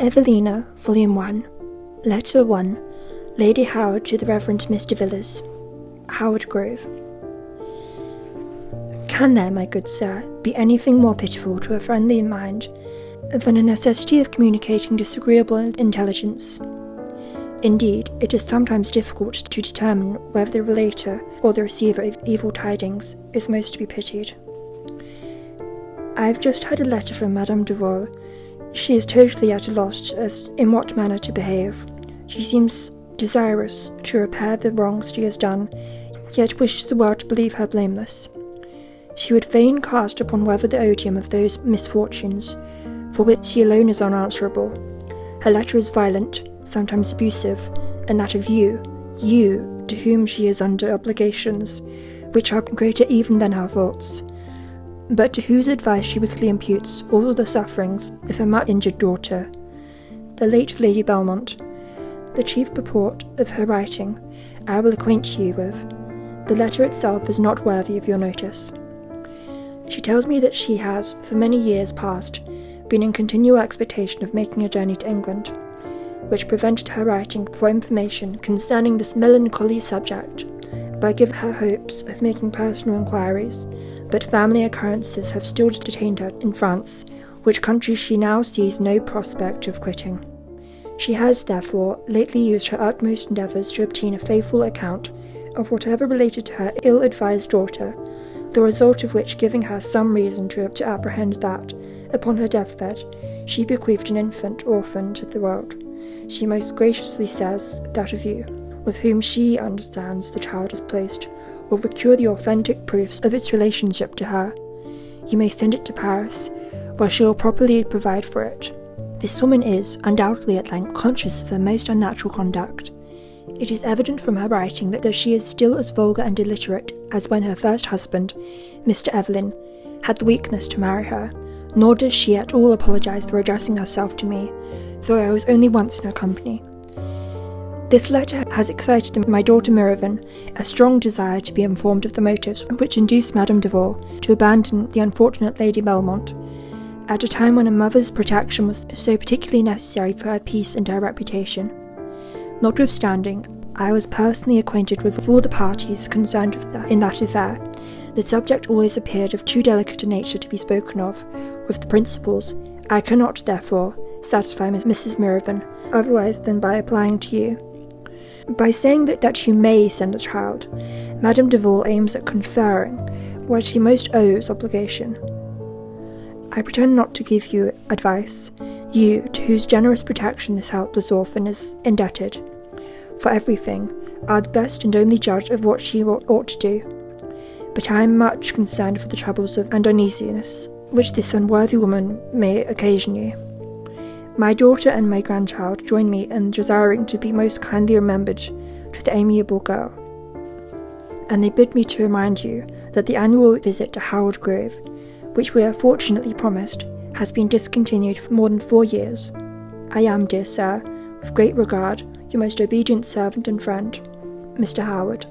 Evelina, Volume 1, Letter 1, Lady Howard to the Reverend Mr. Villiers, Howard Grove. Can there, my good sir, be anything more pitiful to a friendly mind than a necessity of communicating disagreeable intelligence? Indeed, it is sometimes difficult to determine whether the relator or the receiver of evil tidings is most to be pitied. I have just had a letter from Madame Duval. She is totally at a loss as in what manner to behave. She seems desirous to repair the wrongs she has done, yet wishes the world to believe her blameless. She would fain cast upon whoever the odium of those misfortunes, for which she alone is unanswerable. Her letter is violent, sometimes abusive, and that of you, to whom she is under obligations, which are greater even than her faults, but to whose advice she weakly imputes all the sufferings of her much injured daughter, the late Lady Belmont. The chief purport of her writing I will acquaint you with. The letter itself is not worthy of your notice. She tells me that she has, for many years past, been in continual expectation of making a journey to England, which prevented her writing for information concerning this melancholy subject, by giving her hopes of making personal inquiries, but family occurrences have still detained her in France, which country she now sees no prospect of quitting. She has, therefore, lately used her utmost endeavours to obtain a faithful account of whatever related to her ill-advised daughter, the result of which giving her some reason to apprehend that, upon her deathbed, she bequeathed an infant orphan to the world. She most graciously says that of you, with whom she understands the child is placed, will procure the authentic proofs of its relationship to her. You may send it to Paris, where she will properly provide for it. This woman is, undoubtedly at length, conscious of her most unnatural conduct. It is evident from her writing that though she is still as vulgar and illiterate as when her first husband, Mr. Evelyn, had the weakness to marry her, nor does she at all apologize for addressing herself to me, though I was only once in her company. This letter has excited in my daughter Miravan a strong desire to be informed of the motives which induced Madame Duval to abandon the unfortunate Lady Belmont, at a time when a mother's protection was so particularly necessary for her peace and her reputation. Notwithstanding, I was personally acquainted with all the parties concerned in that affair. The subject always appeared of too delicate a nature to be spoken of with the principals. I cannot, therefore, satisfy Mrs. Miravan otherwise than by applying to you. By saying that you may send a child, Madame Duval aims at conferring what she most owes obligation. I pretend not to give you advice, you to whose generous protection this helpless orphan is indebted, for everything, are the best and only judge of what she ought to do. But I am much concerned for the troubles and uneasiness which this unworthy woman may occasion you. My daughter and my grandchild join me in desiring to be most kindly remembered to the amiable girl, and they bid me to remind you that the annual visit to Howard Grove, which we are fortunately promised, has been discontinued for more than 4 years. I am, dear sir, with great regard, your most obedient servant and friend, Mr. Howard.